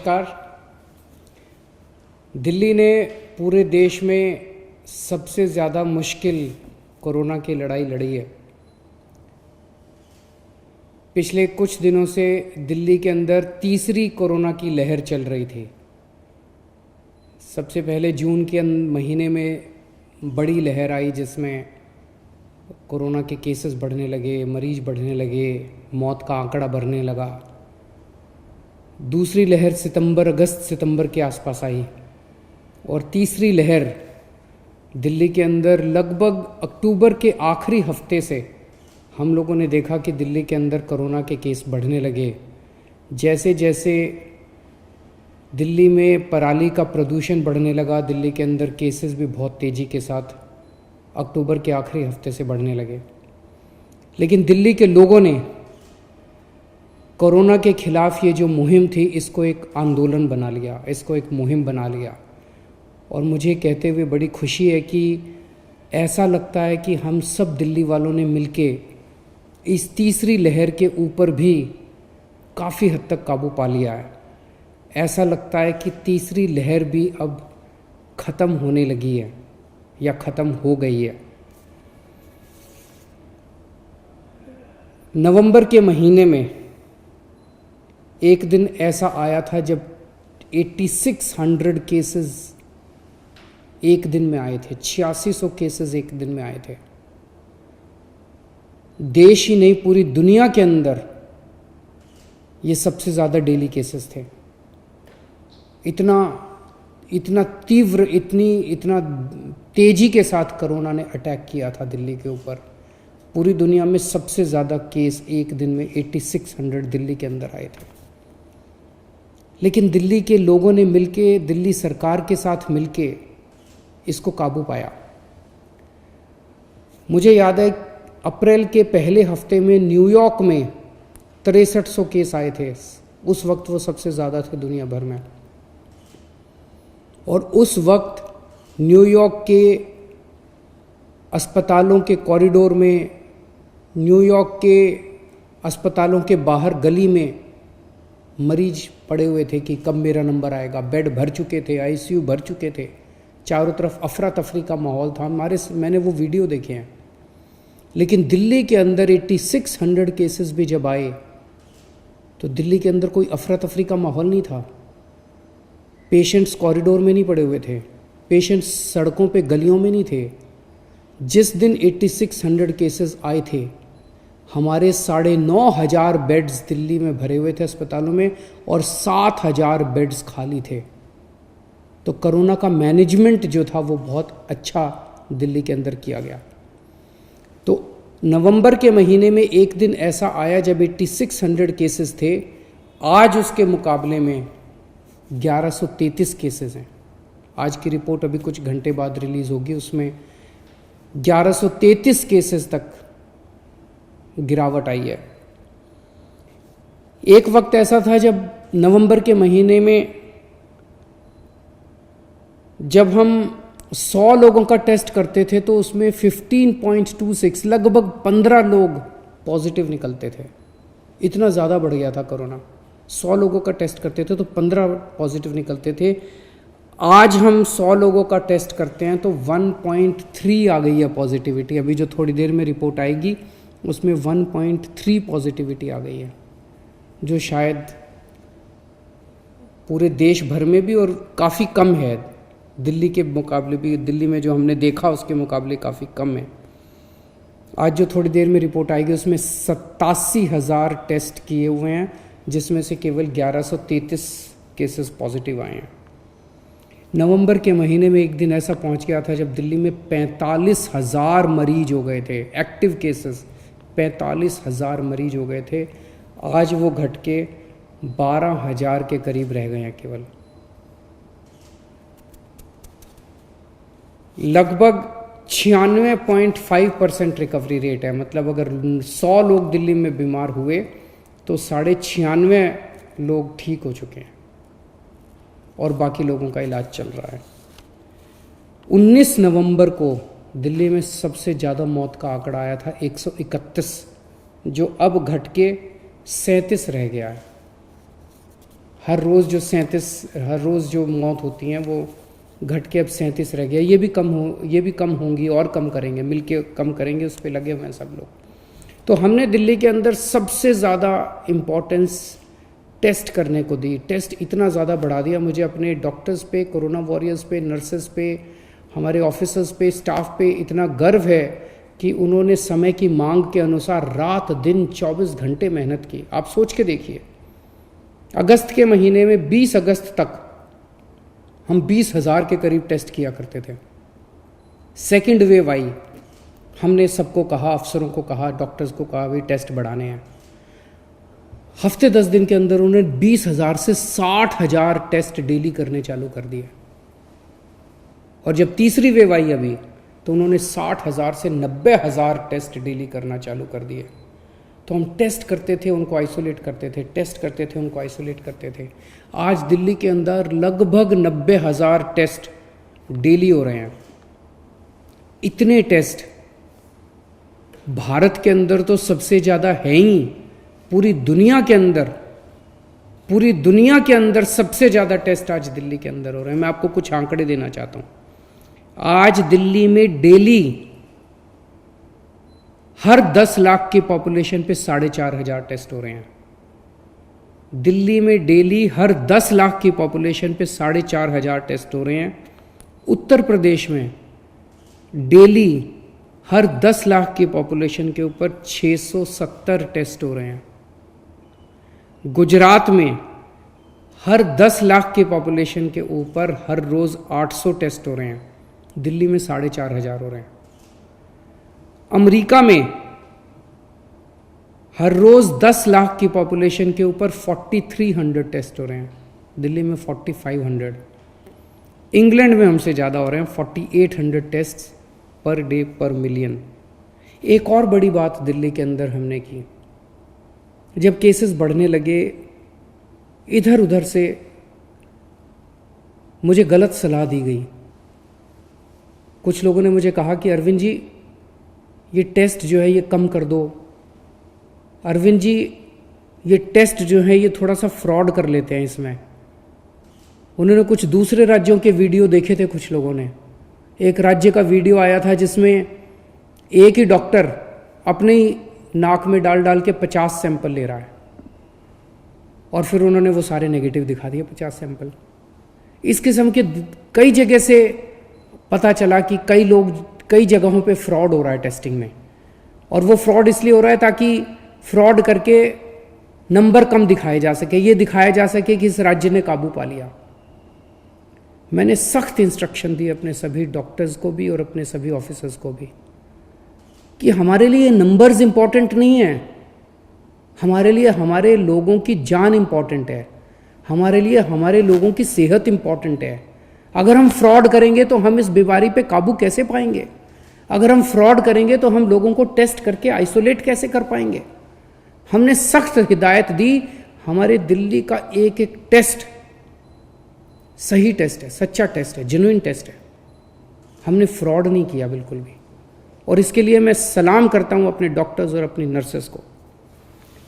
नमस्कार। दिल्ली ने पूरे देश में सबसे ज़्यादा मुश्किल कोरोना की लड़ाई लड़ी है। पिछले कुछ दिनों से दिल्ली के अंदर तीसरी कोरोना की लहर चल रही थी। सबसे पहले जून के महीने में बड़ी लहर आई जिसमें कोरोना के केसेस बढ़ने लगे, मरीज बढ़ने लगे, मौत का आंकड़ा बढ़ने लगा। दूसरी लहर अगस्त सितंबर के आसपास आई और तीसरी लहर दिल्ली के अंदर लगभग अक्टूबर के आखिरी हफ्ते से हम लोगों ने देखा कि दिल्ली के अंदर कोरोना के केस बढ़ने लगे। जैसे जैसे दिल्ली में पराली का प्रदूषण बढ़ने लगा, दिल्ली के अंदर केसेस भी बहुत तेज़ी के साथ अक्टूबर के आखिरी हफ्ते से बढ़ने लगे। लेकिन दिल्ली के लोगों ने कोरोना के खिलाफ ये जो मुहिम थी इसको एक आंदोलन बना लिया, इसको एक मुहिम बना लिया। और मुझे कहते हुए बड़ी खुशी है कि ऐसा लगता है कि हम सब दिल्ली वालों ने मिलके इस तीसरी लहर के ऊपर भी काफ़ी हद तक काबू पा लिया है। ऐसा लगता है कि तीसरी लहर भी अब ख़त्म होने लगी है या ख़त्म हो गई है। नवंबर के महीने में एक दिन ऐसा आया था जब 8600 केसेस एक दिन में आए थे, 8600 केसेस एक दिन में आए थे। देश ही नहीं पूरी दुनिया के अंदर ये सबसे ज़्यादा डेली केसेस थे। इतना तीव्र, इतना तेज़ी के साथ कोरोना ने अटैक किया था दिल्ली के ऊपर। पूरी दुनिया में सबसे ज़्यादा केस एक दिन में 8600 दिल्ली के अंदर आए थे। लेकिन दिल्ली के लोगों ने मिलके, दिल्ली सरकार के साथ मिलके इसको काबू पाया। मुझे याद है अप्रैल के पहले हफ्ते में न्यूयॉर्क में 6300 केस आए थे। उस वक्त वो सबसे ज़्यादा थे दुनिया भर में। और उस वक्त न्यूयॉर्क के अस्पतालों के कॉरिडोर में, न्यूयॉर्क के अस्पतालों के बाहर गली में मरीज पड़े हुए थे कि कब मेरा नंबर आएगा। बेड भर चुके थे, आईसीयू भर चुके थे, चारों तरफ अफरा तफरी का माहौल था। मैंने वो वीडियो देखे हैं। लेकिन दिल्ली के अंदर 8600 केसेस भी जब आए तो दिल्ली के अंदर कोई अफरा तफरी का माहौल नहीं था। पेशेंट्स कॉरिडोर में नहीं पड़े हुए थे, पेशेंट्स सड़कों पे गलियों में नहीं थे। जिस दिन 8600 केसेस आए थे, हमारे 9500 बेड्स दिल्ली में भरे हुए थे अस्पतालों में और 7000 बेड्स खाली थे। तो कोरोना का मैनेजमेंट जो था वो बहुत अच्छा दिल्ली के अंदर किया गया। तो नवंबर के महीने में एक दिन ऐसा आया जब 8600 केसेस थे। आज उसके मुकाबले में 1133 केसेस हैं। आज की रिपोर्ट अभी कुछ घंटे बाद रिलीज़ होगी, उसमें 1133 केसेस तक गिरावट आई है। एक वक्त ऐसा था जब नवंबर के महीने में जब हम 100 लोगों का टेस्ट करते थे तो उसमें 15.26 लगभग 15 लोग पॉजिटिव निकलते थे। इतना ज़्यादा बढ़ गया था कोरोना। 100 लोगों का टेस्ट करते थे तो 15 पॉजिटिव निकलते थे। आज हम 100 लोगों का टेस्ट करते हैं तो 1.3 आ गई है पॉजिटिविटी। अभी जो थोड़ी देर में रिपोर्ट आएगी उसमें 1.3 पॉजिटिविटी आ गई है, जो शायद पूरे देश भर में भी और काफ़ी कम है। दिल्ली के मुकाबले भी, दिल्ली में जो हमने देखा उसके मुकाबले काफ़ी कम है। आज जो थोड़ी देर में रिपोर्ट आएगी उसमें 87,000 टेस्ट किए हुए हैं, जिसमें से केवल 1133 केसेस पॉजिटिव आए हैं। नवंबर के महीने में एक दिन ऐसा पहुंच गया था जब दिल्ली में 45,000 मरीज हो गए थे। एक्टिव केसेस 45,000 मरीज हो गए थे। आज वो घट के 12,000 के करीब रह गए हैं केवल। लगभग 96.5% रिकवरी रेट है। मतलब अगर 100 लोग दिल्ली में बीमार हुए तो 96.5 लोग ठीक हो चुके हैं और बाकी लोगों का इलाज चल रहा है। 19 नवंबर को दिल्ली में सबसे ज़्यादा मौत का आंकड़ा आया था 131, जो अब घट के 37 रह गया है। हर रोज़ जो मौत होती हैं वो घट के अब 37 रह गया। ये भी कम होंगी और कम करेंगे, मिलके कम करेंगे, उस पर लगे हुए हैं सब लोग। तो हमने दिल्ली के अंदर सबसे ज़्यादा इम्पोर्टेंस टेस्ट करने को दी। टेस्ट इतना ज़्यादा बढ़ा दिया, मुझे अपने डॉक्टर्स पे, कोरोना वॉरियर्स पे, नर्सेस पे, हमारे ऑफिसर्स पे, स्टाफ पे इतना गर्व है कि उन्होंने समय की मांग के अनुसार रात दिन 24 घंटे मेहनत की। आप सोच के देखिए, अगस्त के महीने में 20 अगस्त तक हम 20,000 के करीब टेस्ट किया करते थे। सेकेंड वेव आई, हमने सबको कहा, अफसरों को कहा, डॉक्टर्स को कहा, भाई टेस्ट बढ़ाने हैं। हफ्ते 10 दिन के अंदर उन्होंने 20,000 से 60,000 टेस्ट डेली करने चालू कर दिए। और जब तीसरी वेव आई अभी, तो उन्होंने 60,000 से 90,000 टेस्ट डेली करना चालू कर दिए। तो हम टेस्ट करते थे, उनको आइसोलेट करते थे, टेस्ट करते थे, उनको आइसोलेट करते थे। आज दिल्ली के अंदर लगभग 90,000 टेस्ट डेली हो रहे हैं। इतने टेस्ट भारत के अंदर तो सबसे ज़्यादा है ही, पूरी दुनिया के अंदर सबसे ज़्यादा टेस्ट आज दिल्ली के अंदर हो रहे हैं। मैं आपको कुछ आंकड़े देना चाहता हूँ। आज दिल्ली में डेली हर 10 लाख की पॉपुलेशन पे 4,500 टेस्ट हो रहे हैं। दिल्ली में डेली हर 10 लाख की पॉपुलेशन पे 4,500 टेस्ट हो रहे हैं। उत्तर प्रदेश में डेली हर 10 लाख की पॉपुलेशन के ऊपर 670 टेस्ट हो रहे हैं। गुजरात में हर 10 लाख की पॉपुलेशन के ऊपर हर रोज़ 800 टेस्ट हो रहे हैं। दिल्ली में 4,500 हो रहे हैं। अमेरिका में हर रोज़ 10 लाख की पॉपुलेशन के ऊपर 4,300 टेस्ट हो रहे हैं। दिल्ली में 4,500। इंग्लैंड में हमसे ज़्यादा हो रहे हैं, 4,800 टेस्ट पर डे पर मिलियन। एक और बड़ी बात दिल्ली के अंदर हमने की, जब केसेस बढ़ने लगे, इधर उधर से मुझे गलत सलाह दी गई। कुछ लोगों ने मुझे कहा कि अरविंद जी ये टेस्ट जो है ये कम कर दो, अरविंद जी ये टेस्ट जो है ये थोड़ा सा फ्रॉड कर लेते हैं इसमें। उन्होंने कुछ दूसरे राज्यों के वीडियो देखे थे कुछ लोगों ने। एक राज्य का वीडियो आया था जिसमें एक ही डॉक्टर अपने ही नाक में डाल डाल के 50 सैंपल ले रहा है, और फिर उन्होंने वो सारे नेगेटिव दिखा दिए 50 सैंपल। इस किस्म के कई जगह से पता चला कि कई जगहों पे फ्रॉड हो रहा है टेस्टिंग में, और वो फ्रॉड इसलिए हो रहा है ताकि फ्रॉड करके नंबर कम दिखाए जा सके, ये दिखाया जा सके कि इस राज्य ने काबू पा लिया। मैंने सख्त इंस्ट्रक्शन दी अपने सभी डॉक्टर्स को भी और अपने सभी ऑफिसर्स को भी कि हमारे लिए नंबर्स इंपॉर्टेंट नहीं है, हमारे लिए हमारे लोगों की जान इंपॉर्टेंट है, हमारे लिए हमारे लोगों की सेहत इंपॉर्टेंट है। अगर हम फ्रॉड करेंगे तो हम इस बीमारी पे काबू कैसे पाएंगे? अगर हम फ्रॉड करेंगे तो हम लोगों को टेस्ट करके आइसोलेट कैसे कर पाएंगे? हमने सख्त हिदायत दी। हमारे दिल्ली का एक एक टेस्ट सही टेस्ट है, सच्चा टेस्ट है, जेन्युइन टेस्ट है। हमने फ्रॉड नहीं किया बिल्कुल भी, और इसके लिए मैं सलाम करता हूं अपने डॉक्टर्स और अपनी नर्सेस को।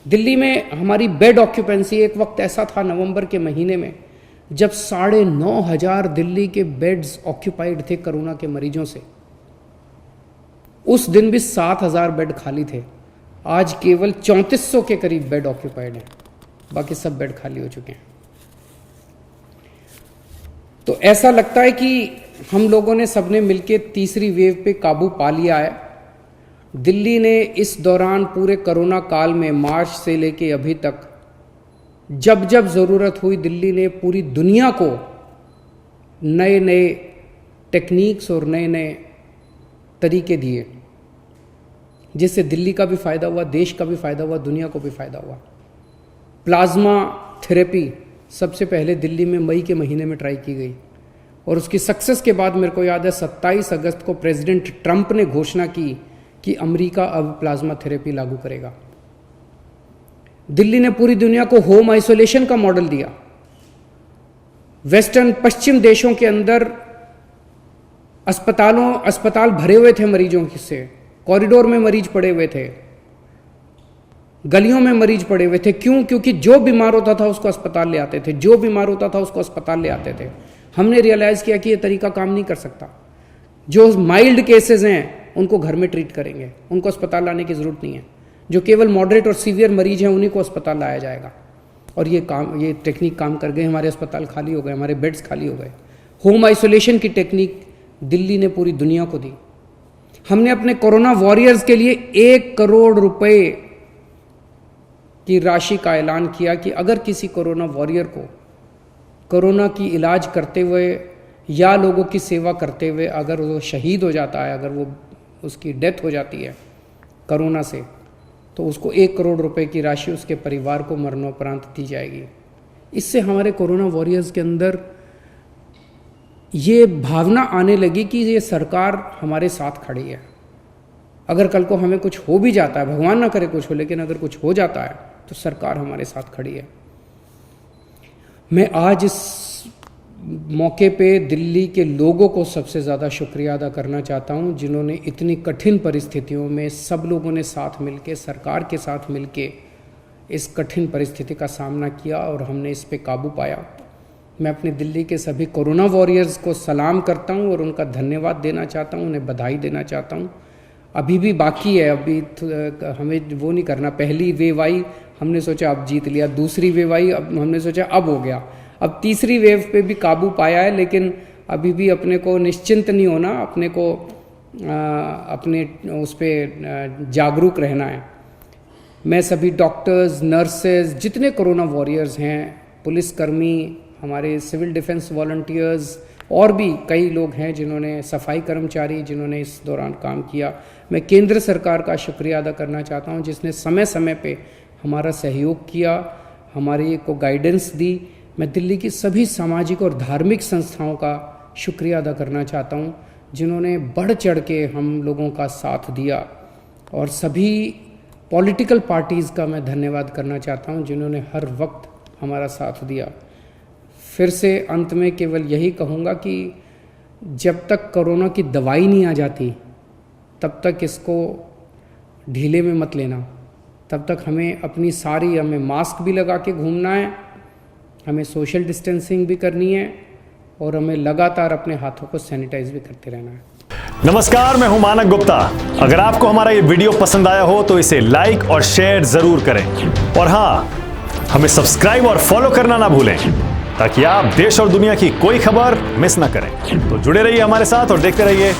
दिल्ली में हमारी बेड ऑक्यूपेंसी, एक वक्त ऐसा था नवंबर के महीने में जब 9,500 दिल्ली के बेड्स ऑक्यूपाइड थे कोरोना के मरीजों से। उस दिन भी 7,000 बेड खाली थे। आज केवल 3,400 के करीब बेड ऑक्यूपाइड हैं, बाकी सब बेड खाली हो चुके हैं। तो ऐसा लगता है कि हम लोगों ने सबने मिलकर तीसरी वेव पे काबू पा लिया है। दिल्ली ने इस दौरान पूरे कोरोना काल में मार्च से लेके अभी तक जब जब ज़रूरत हुई, दिल्ली ने पूरी दुनिया को नए नए टेक्निक्स और नए नए तरीके दिए, जिससे दिल्ली का भी फ़ायदा हुआ, देश का भी फ़ायदा हुआ, दुनिया को भी फ़ायदा हुआ। प्लाज्मा थेरेपी सबसे पहले दिल्ली में मई के महीने में ट्राई की गई, और उसकी सक्सेस के बाद मेरे को याद है 27 अगस्त को प्रेसिडेंट ट्रंप ने घोषणा की कि अमेरिका अब प्लाज्मा थेरेपी लागू करेगा। दिल्ली ने पूरी दुनिया को होम आइसोलेशन का मॉडल दिया। वेस्टर्न पश्चिम देशों के अंदर अस्पताल भरे हुए थे मरीजों से, कॉरिडोर में मरीज पड़े हुए थे। गलियों में मरीज पड़े हुए थे। क्यों? क्योंकि जो बीमार होता था उसको अस्पताल ले आते थे, जो बीमार होता था उसको अस्पताल ले आते थे। हमने रियलाइज़ किया कि ये तरीका काम नहीं कर सकता। जो माइल्ड केसेस हैं उनको घर में ट्रीट करेंगे, उनको अस्पताल लाने की ज़रूरत नहीं है। जो केवल मॉडरेट और सीवियर मरीज हैं उन्हीं को अस्पताल लाया जाएगा। और ये टेक्निक काम कर गई। हमारे अस्पताल खाली हो गए, हमारे बेड्स खाली हो गए। होम आइसोलेशन की टेक्निक दिल्ली ने पूरी दुनिया को दी। हमने अपने कोरोना वॉरियर्स के लिए 1 करोड़ रुपए की राशि का ऐलान किया कि अगर किसी कोरोना वॉरियर को कोरोना की इलाज करते हुए या लोगों की सेवा करते हुए अगर वो शहीद हो जाता है, अगर वो उसकी डेथ हो जाती है कोरोना से, तो उसको 1 करोड़ रुपए की राशि उसके परिवार को मरणोपरांत दी जाएगी। इससे हमारे कोरोना वॉरियर्स के अंदर ये भावना आने लगी कि ये सरकार हमारे साथ खड़ी है। अगर कल को हमें कुछ हो भी जाता है, भगवान ना करे कुछ हो, लेकिन अगर कुछ हो जाता है तो सरकार हमारे साथ खड़ी है। मैं आज इस मौके पे दिल्ली के लोगों को सबसे ज़्यादा शुक्रिया अदा करना चाहता हूं, जिन्होंने इतनी कठिन परिस्थितियों में सब लोगों ने साथ मिलके, सरकार के साथ मिलके इस कठिन परिस्थिति का सामना किया और हमने इस पे काबू पाया। मैं अपने दिल्ली के सभी कोरोना वॉरियर्स को सलाम करता हूं और उनका धन्यवाद देना चाहता हूं, उन्हें बधाई देना चाहता हूं। अभी भी बाकी है, अभी हमें वो नहीं करना। पहली वेव आई, हमने सोचा अब जीत लिया। दूसरी वेव आई, अब हमने सोचा अब हो गया। अब तीसरी वेव पे भी काबू पाया है, लेकिन अभी भी अपने को निश्चिंत नहीं होना, अपने को अपने उस पर जागरूक रहना है। मैं सभी डॉक्टर्स, नर्सेज, जितने कोरोना वॉरियर्स हैं, पुलिसकर्मी, हमारे सिविल डिफेंस वॉलंटियर्स और भी कई लोग हैं जिन्होंने, सफाई कर्मचारी जिन्होंने इस दौरान काम किया। मैं केंद्र सरकार का शुक्रिया अदा करना चाहता हूं, जिसने समय समय पे हमारा सहयोग किया, हमारे को गाइडेंस दी। मैं दिल्ली की सभी सामाजिक और धार्मिक संस्थाओं का शुक्रिया अदा करना चाहता हूं, जिन्होंने बढ़ चढ़ के हम लोगों का साथ दिया। और सभी पॉलिटिकल पार्टीज़ का मैं धन्यवाद करना चाहता हूं, जिन्होंने हर वक्त हमारा साथ दिया। फिर से अंत में केवल यही कहूँगा कि जब तक कोरोना की दवाई नहीं आ जाती तब तक इसको ढीले में मत लेना। तब तक हमें हमें मास्क भी लगा के घूमना है, हमें सोशल डिस्टेंसिंग भी करनी है और हमें लगातार अपने हाथों को सैनिटाइज भी करते रहना है। नमस्कार, मैं हूं मानक गुप्ता। अगर आपको हमारा ये वीडियो पसंद आया हो तो इसे लाइक और शेयर जरूर करें। और हाँ, हमें सब्सक्राइब और फॉलो करना ना भूलें, ताकि आप देश और दुनिया की कोई खबर मिस ना करें। तो जुड़े रहिए हमारे साथ और देखते रहिए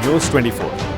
News 24।